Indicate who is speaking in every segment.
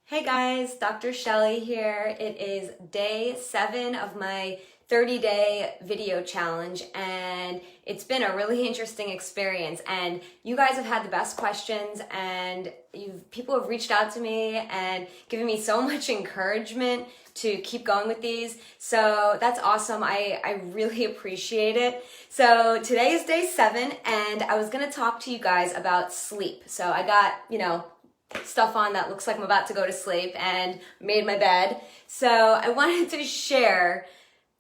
Speaker 1: Hey guys, Dr. Shelly here. It is day 7 of my 30-day video challenge, and it's been a really interesting experience. And you guys have had the best questions, and people have reached out to me and given me so much encouragement to keep going with these. So that's awesome. I really appreciate it. So today is day 7, and I was gonna talk to you guys about sleep. So I got, stuff on that looks like I'm about to go to sleep and made my bed. So I wanted to share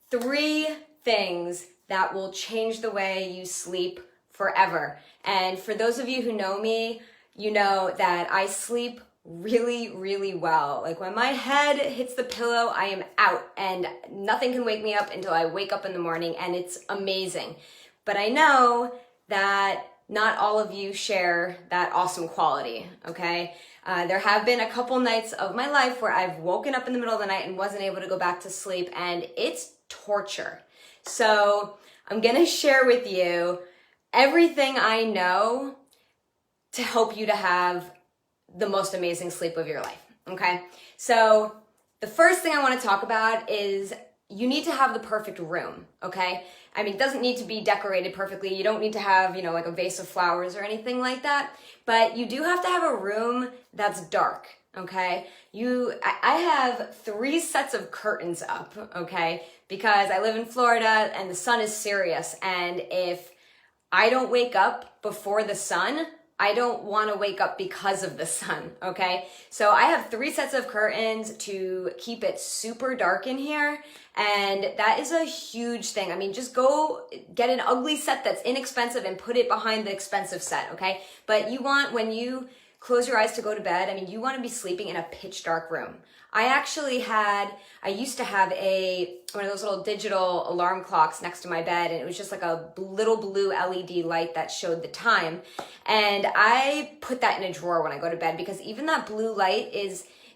Speaker 1: 3 things that will change the way you sleep forever. And for those of you who know me, you know that I sleep really, really well. Like when my head hits the pillow, I am out and nothing can wake me up until I wake up in the morning, and it's amazing. But I know that not all of you share that awesome quality, okay? There have been a couple nights of my life where I've woken up in the middle of the night and wasn't able to go back to sleep, and it's torture. So I'm gonna share with you everything I know to help you to have the most amazing sleep of your life, okay? So the first thing I wanna talk about is you need to have the perfect room, okay? I mean, it doesn't need to be decorated perfectly. You don't need to have, like a vase of flowers or anything like that, but you do have to have a room that's dark, okay? I have 3 sets of curtains up, okay? Because I live in Florida and the sun is serious, and if I don't wake up before the sun, I don't want to wake up because of the sun, okay? So I have 3 sets of curtains to keep it super dark in here, and that is a huge thing. I mean, just go get an ugly set that's inexpensive and put it behind the expensive set, okay? But you want, when you close your eyes to go to bed, I mean, you want to be sleeping in a pitch dark room. I used to have one of those little digital alarm clocks next to my bed, and it was just like a little blue LED light that showed the time. And I put that in a drawer when I go to bed, because even that blue light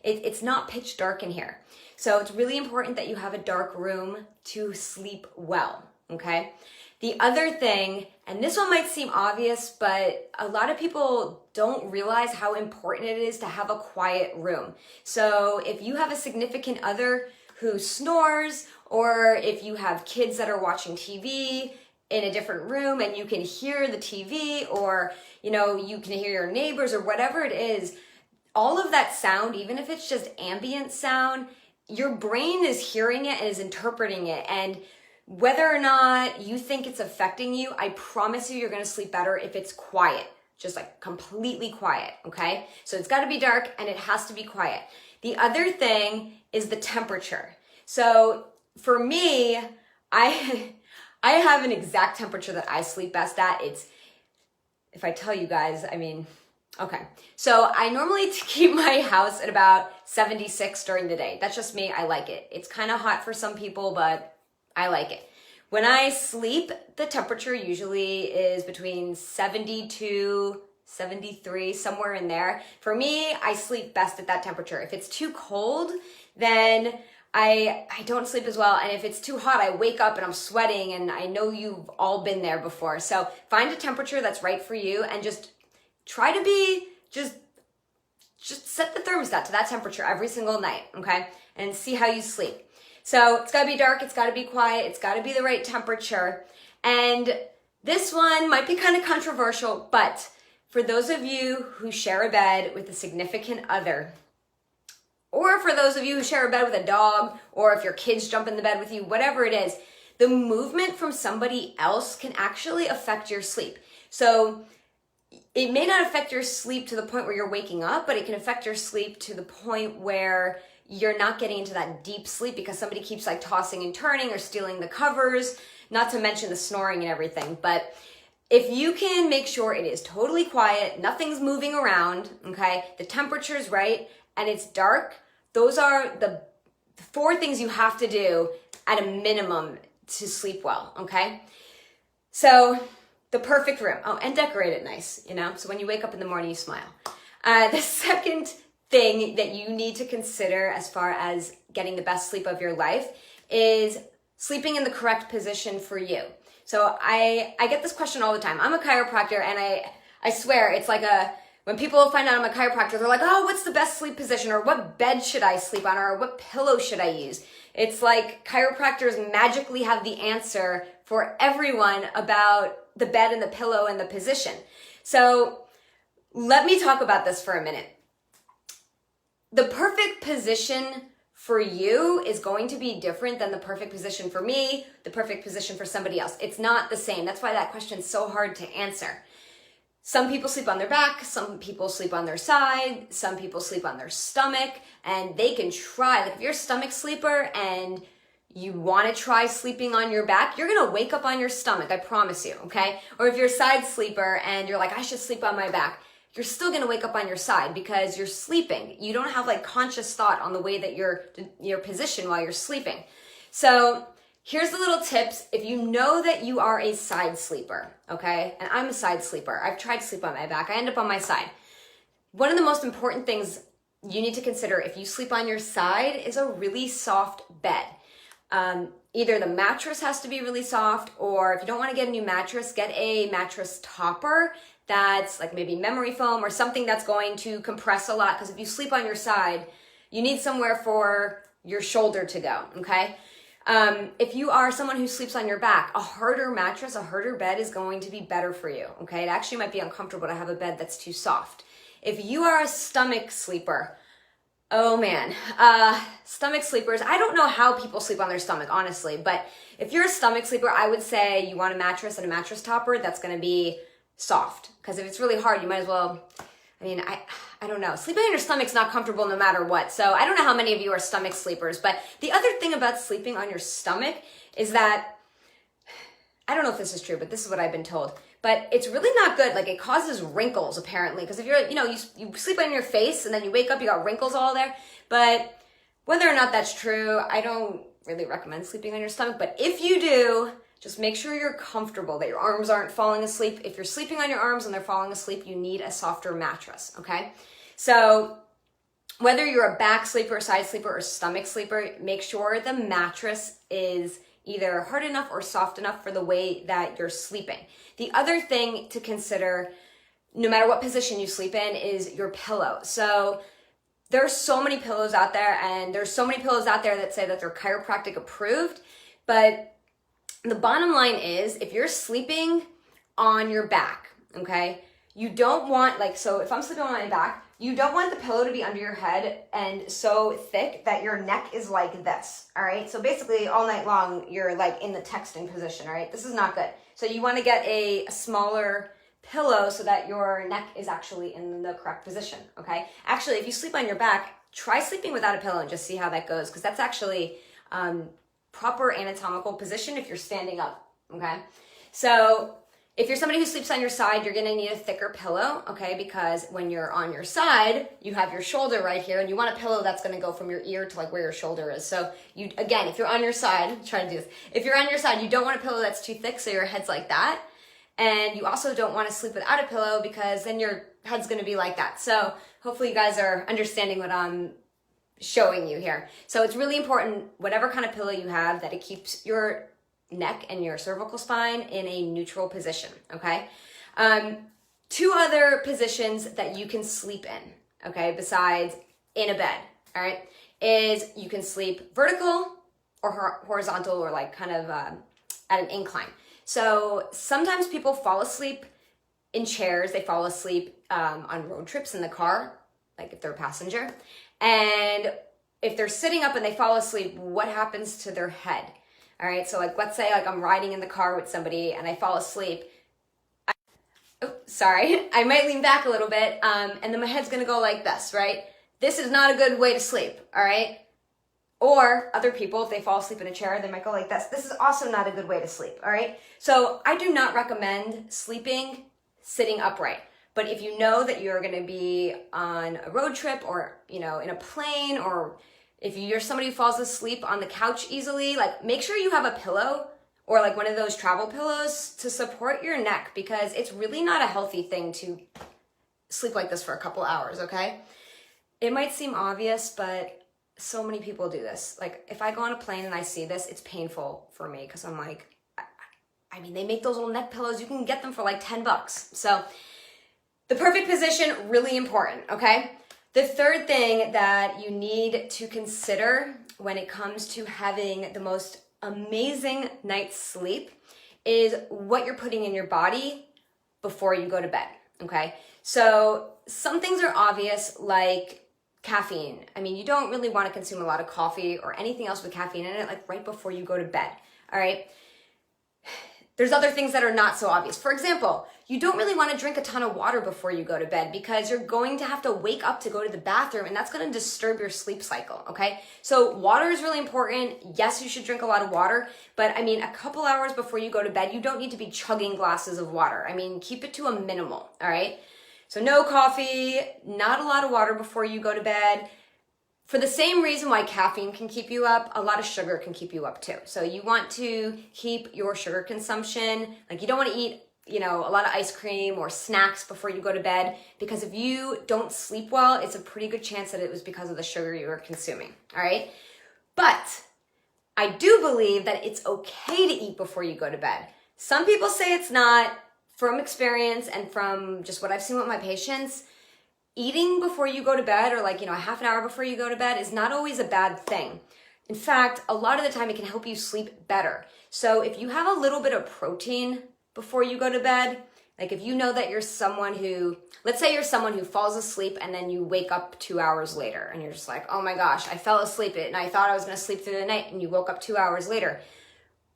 Speaker 1: it's not pitch dark in here. So it's really important that you have a dark room to sleep well, okay? The other thing, and this one might seem obvious, but a lot of people don't realize how important it is to have a quiet room. So if you have a significant other who snores, or if you have kids that are watching TV in a different room and you can hear the TV, or you can hear your neighbors or whatever it is, all of that sound, even if it's just ambient sound, your brain is hearing it and is interpreting it. And whether or not you think it's affecting you, I promise you're gonna sleep better if it's quiet, just like completely quiet, okay? So it's gotta be dark and it has to be quiet. The other thing is the temperature. So for me, I have an exact temperature that I sleep best at. If I tell you guys, okay. So I normally keep my house at about 76 during the day. That's just me, I like it. It's kind of hot for some people, but I like it. When I sleep, the temperature usually is between 72, 73, somewhere in there. For me, I sleep best at that temperature. If it's too cold, then I don't sleep as well. And if it's too hot, I wake up and I'm sweating, and I know you've all been there before. So find a temperature that's right for you, and just try to be, just set the thermostat to that temperature every single night, okay? And see how you sleep. So it's gotta be dark, it's gotta be quiet, it's gotta be the right temperature. And this one might be kind of controversial, but for those of you who share a bed with a significant other, or for those of you who share a bed with a dog, or if your kids jump in the bed with you, whatever it is, the movement from somebody else can actually affect your sleep. So it may not affect your sleep to the point where you're waking up, but it can affect your sleep to the point where you're not getting into that deep sleep because somebody keeps like tossing and turning or stealing the covers, not to mention the snoring and everything. But if you can make sure it is totally quiet, nothing's moving around, okay, the temperature's right, and it's dark, those are the 4 things you have to do at a minimum to sleep well, okay? So the perfect room. Oh, and decorate it nice, so when you wake up in the morning, you smile. The second thing that you need to consider as far as getting the best sleep of your life is sleeping in the correct position for you. So I get this question all the time. I'm a chiropractor, and I swear it's like a when people find out I'm a chiropractor, they're like, oh, what's the best sleep position? Or what bed should I sleep on? Or what pillow should I use? It's like chiropractors magically have the answer for everyone about the bed and the pillow and the position. So let me talk about this for a minute. The perfect position for you is going to be different than the perfect position for me, the perfect position for somebody else. It's not the same. That's why that question's so hard to answer. Some people sleep on their back, some people sleep on their side, some people sleep on their stomach, and they can try. Like if you're a stomach sleeper and you want to try sleeping on your back, you're going to wake up on your stomach, I promise you, okay? Or if you're a side sleeper and you're like, I should sleep on my back, you're still going to wake up on your side because you're sleeping. You don't have like conscious thought on the way that you're positioned while you're sleeping. So here's the little tips. If you know that you are a side sleeper, okay? And I'm a side sleeper. I've tried to sleep on my back. I end up on my side. One of the most important things you need to consider if you sleep on your side is a really soft bed. Either the mattress has to be really soft, or if you don't want to get a new mattress, get a mattress topper that's like maybe memory foam or something that's going to compress a lot. Because if you sleep on your side, you need somewhere for your shoulder to go, okay? If you are someone who sleeps on your back, a harder mattress, a harder bed is going to be better for you, okay? It actually might be uncomfortable to have a bed that's too soft. If you are a stomach sleeper, oh man, stomach sleepers, I don't know how people sleep on their stomach, honestly, but if you're a stomach sleeper, I would say you want a mattress and a mattress topper that's gonna be soft, because if it's really hard, you might as well, I don't know. Sleeping on your stomach's not comfortable no matter what. So I don't know how many of you are stomach sleepers, but the other thing about sleeping on your stomach is that, I don't know if this is true, but this is what I've been told, but it's really not good. Like it causes wrinkles apparently, because if you're, you sleep on your face and then you wake up, you got wrinkles all there. But whether or not that's true, I don't really recommend sleeping on your stomach. But if you do, just make sure you're comfortable, that your arms aren't falling asleep. If you're sleeping on your arms and they're falling asleep, you need a softer mattress, okay? So whether you're a back sleeper, side sleeper, or stomach sleeper, make sure the mattress is either hard enough or soft enough for the way that you're sleeping. The other thing to consider, no matter what position you sleep in, is your pillow. So there's so many pillows out there, and there's so many pillows out there that say that they're chiropractic approved, but the bottom line is, if you're sleeping on your back, okay, you don't want, so if I'm sleeping on my back, you don't want the pillow to be under your head and so thick that your neck is like this, all right? So basically all night long, you're like in the texting position, all right? This is not good. So you want to get a smaller pillow so that your neck is actually in the correct position, okay? Actually, if you sleep on your back, try sleeping without a pillow and just see how that goes, because that's actually proper anatomical position if you're standing up, okay? So if you're somebody who sleeps on your side, you're gonna need a thicker pillow, okay? Because when you're on your side, you have your shoulder right here, and you want a pillow that's gonna go from your ear to like where your shoulder is. So you, again, if you're on your side, try to do this. If you're on your side, you don't want a pillow that's too thick so your head's like that. And you also don't wanna sleep without a pillow because then your head's gonna be like that. So hopefully you guys are understanding what I'm showing you here. So it's really important, whatever kind of pillow you have, that it keeps your neck and your cervical spine in a neutral position, okay? Two other positions that you can sleep in, okay, besides in a bed, all right, is you can sleep vertical or horizontal, or like kind of at an incline. So sometimes people fall asleep in chairs, they fall asleep on road trips in the car, like if they're a passenger. And if they're sitting up and they fall asleep, what happens to their head? All right, so like let's say like I'm riding in the car with somebody and I fall asleep. I might lean back a little bit, and then my head's gonna go like this, right? This is not a good way to sleep, all right? Or other people, if they fall asleep in a chair, they might go like this. This is also not a good way to sleep, all right? So I do not recommend sleeping sitting upright. But if you know that you're going to be on a road trip, or, in a plane, or if you're somebody who falls asleep on the couch easily, like make sure you have a pillow or like one of those travel pillows to support your neck, because it's really not a healthy thing to sleep like this for a couple hours, okay? It might seem obvious, but so many people do this. Like if I go on a plane and I see this, it's painful for me, because I'm like, they make those little neck pillows. You can get them for like $10. So The perfect position, really important, okay? The third thing that you need to consider when it comes to having the most amazing night's sleep is what you're putting in your body before you go to bed, okay? So some things are obvious, like caffeine. I mean, you don't really want to consume a lot of coffee or anything else with caffeine in it, like right before you go to bed, all right? There's other things that are not so obvious. For example, you don't really want to drink a ton of water before you go to bed because you're going to have to wake up to go to the bathroom, and that's going to disturb your sleep cycle, okay? So water is really important. Yes, you should drink a lot of water, but I mean, a couple hours before you go to bed, you don't need to be chugging glasses of water. I mean, keep it to a minimal, all right? So no coffee, not a lot of water before you go to bed. For the same reason why caffeine can keep you up, a lot of sugar can keep you up too. So you want to keep your sugar consumption, like you don't want to eat, a lot of ice cream or snacks before you go to bed, because if you don't sleep well, it's a pretty good chance that it was because of the sugar you were consuming, all right? But I do believe that it's okay to eat before you go to bed. Some people say it's not. From experience and from just what I've seen with my patients, eating before you go to bed, or a half an hour before you go to bed, is not always a bad thing. In fact, a lot of the time it can help you sleep better. So if you have a little bit of protein before you go to bed, like if you know that you're someone who, let's say you're someone who falls asleep and then you wake up 2 hours later and you're just like, oh my gosh, I fell asleep and I thought I was going to sleep through the night, and you woke up 2 hours later.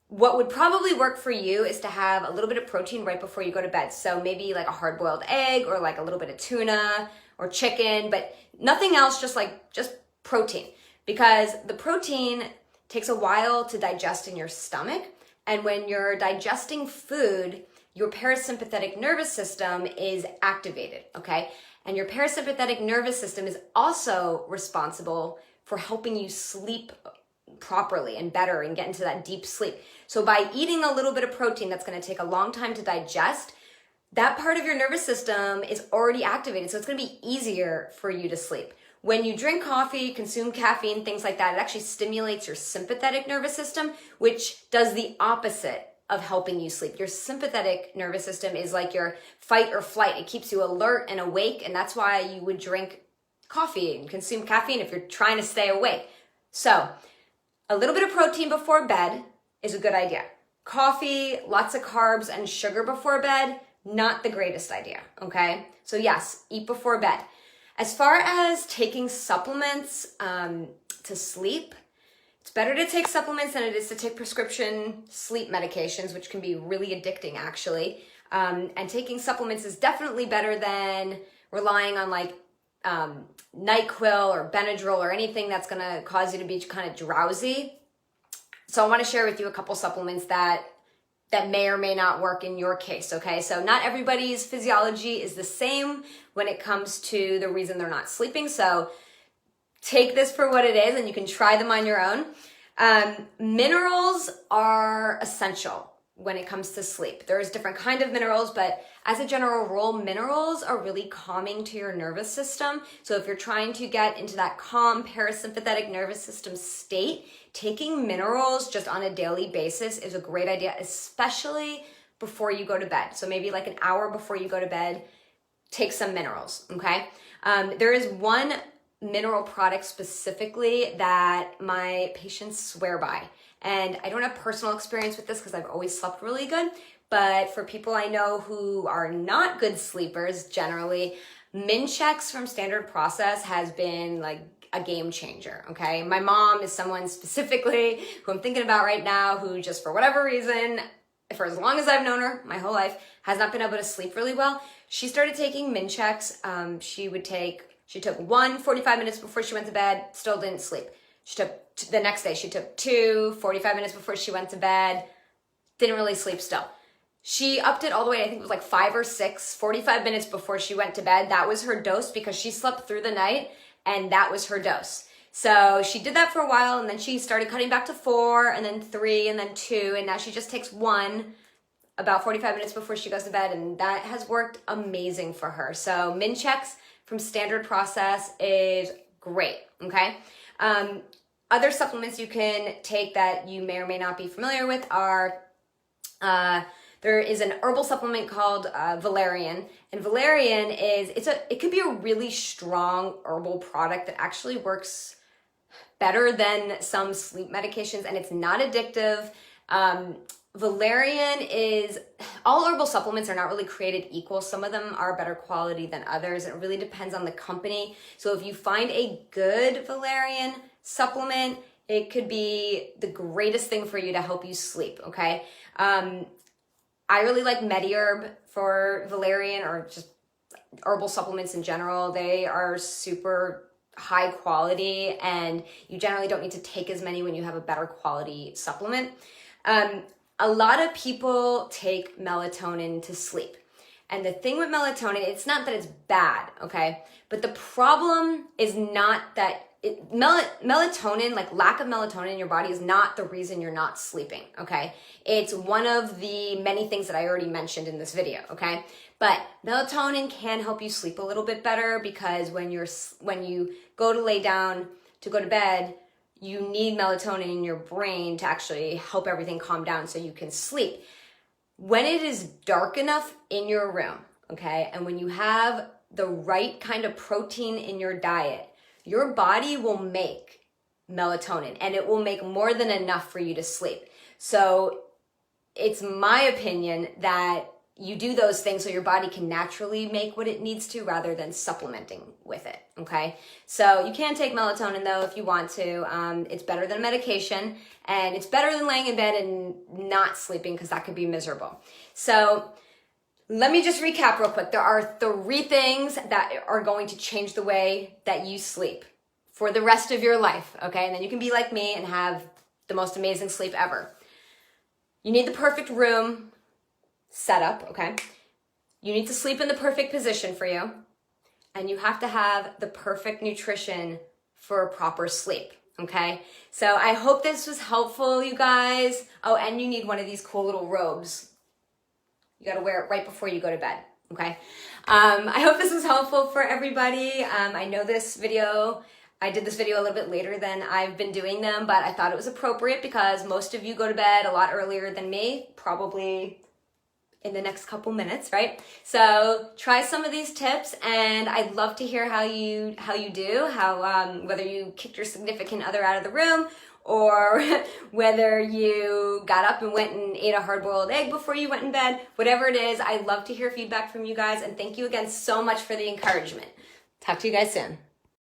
Speaker 1: What would probably work for you is to have a little bit of protein right before you go to bed. So maybe like a hard-boiled egg, or like a little bit of tuna or chicken, but nothing else, just protein. Because the protein takes a while to digest in your stomach. And when you're digesting food, your parasympathetic nervous system is activated, okay? And your parasympathetic nervous system is also responsible for helping you sleep properly and better and get into that deep sleep. So by eating a little bit of protein that's going to take a long time to digest, that part of your nervous system is already activated. So it's going to be easier for you to sleep. When you drink coffee, consume caffeine, things like that, it actually stimulates your sympathetic nervous system, which does the opposite of helping you sleep. Your sympathetic nervous system is like your fight or flight. It keeps you alert and awake, and that's why you would drink coffee and consume caffeine if you're trying to stay awake. So a little bit of protein before bed is a good idea. Coffee, lots of carbs and sugar before bed, not the greatest idea, okay? So yes, eat before bed. As far as taking supplements to sleep, it's better to take supplements than it is to take prescription sleep medications, which can be really addicting actually. And taking supplements is definitely better than relying on NyQuil or Benadryl or anything that's going to cause you to be kind of drowsy. So I want to share with you a couple supplements that may or may not work in your case, okay? So not everybody's physiology is the same when it comes to the reason they're not sleeping. So take this for what it is, and you can try them on your own. Minerals are essential when it comes to sleep. There's different kind of minerals, but as a general rule, minerals are really calming to your nervous system. So if you're trying to get into that calm parasympathetic nervous system state, taking minerals just on a daily basis is a great idea, especially before you go to bed. So maybe like an hour before you go to bed, take some minerals, okay? There is one mineral product specifically that my patients swear by. And I don't have personal experience with this because I've always slept really good. But for people I know who are not good sleepers, generally, Minchex from Standard Process has been like a game changer, okay? My mom is someone specifically who I'm thinking about right now who just for whatever reason, for as long as I've known her, my whole life, has not been able to sleep really well. She started taking Minchex. She took one 45 minutes before she went to bed, still didn't sleep. The next day, she took 45 minutes before she went to bed, didn't really sleep still. She upped it all the way, I think it was like 5 or 6, 45 minutes before she went to bed. That was her dose because she slept through the night, and that was her dose. So she did that for a while, and then she started cutting back to 4, and then 3, and then 2, and now she just takes 1 about 45 minutes before she goes to bed, and that has worked amazing for her. So Minchex from Standard Process is great, okay? Other supplements you can take that you may or may not be familiar with are, there is an herbal supplement called valerian, and valerian it could be a really strong herbal product that actually works better than some sleep medications, and it's not addictive. Valerian is, all herbal supplements are not really created equal. Some of them are better quality than others. It really depends on the company. So if you find a good valerian supplement, it could be the greatest thing for you to help you sleep, okay? I really like MediHerb for valerian, or just herbal supplements in general. They are super high quality, and you generally don't need to take as many when you have a better quality supplement. A lot of people take melatonin to sleep. And the thing with melatonin, it's not that it's bad, okay? But the problem is not that melatonin, like lack of melatonin in your body, is not the reason you're not sleeping, okay? It's one of the many things that I already mentioned in this video, okay? But melatonin can help you sleep a little bit better, because when you go to lay down to go to bed, you need melatonin in your brain to actually help everything calm down so you can sleep. When it is dark enough in your room, okay, and when you have the right kind of protein in your diet, your body will make melatonin, and it will make more than enough for you to sleep. So it's my opinion that you do those things so your body can naturally make what it needs to, rather than supplementing with it, okay? So you can take melatonin though if you want to. It's better than medication, and it's better than laying in bed and not sleeping, because that could be miserable. So let me just recap real quick. There are 3 things that are going to change the way that you sleep for the rest of your life, okay? And then you can be like me and have the most amazing sleep ever. You need the perfect room setup, okay? You need to sleep in the perfect position for you, and you have to have the perfect nutrition for a proper sleep, okay? So I hope this was helpful, you guys. Oh, and you need one of these cool little robes. You gotta wear it right before you go to bed, okay? I hope this was helpful for everybody. I know I did this video a little bit later than I've been doing them, but I thought it was appropriate because most of you go to bed a lot earlier than me, probably in the next couple minutes, right? So try some of these tips, and I'd love to hear how you do, whether you kicked your significant other out of the room, or whether you got up and went and ate a hard-boiled egg before you went in bed. Whatever it is, I'd love to hear feedback from you guys, and thank you again so much for the encouragement. Talk to you guys soon.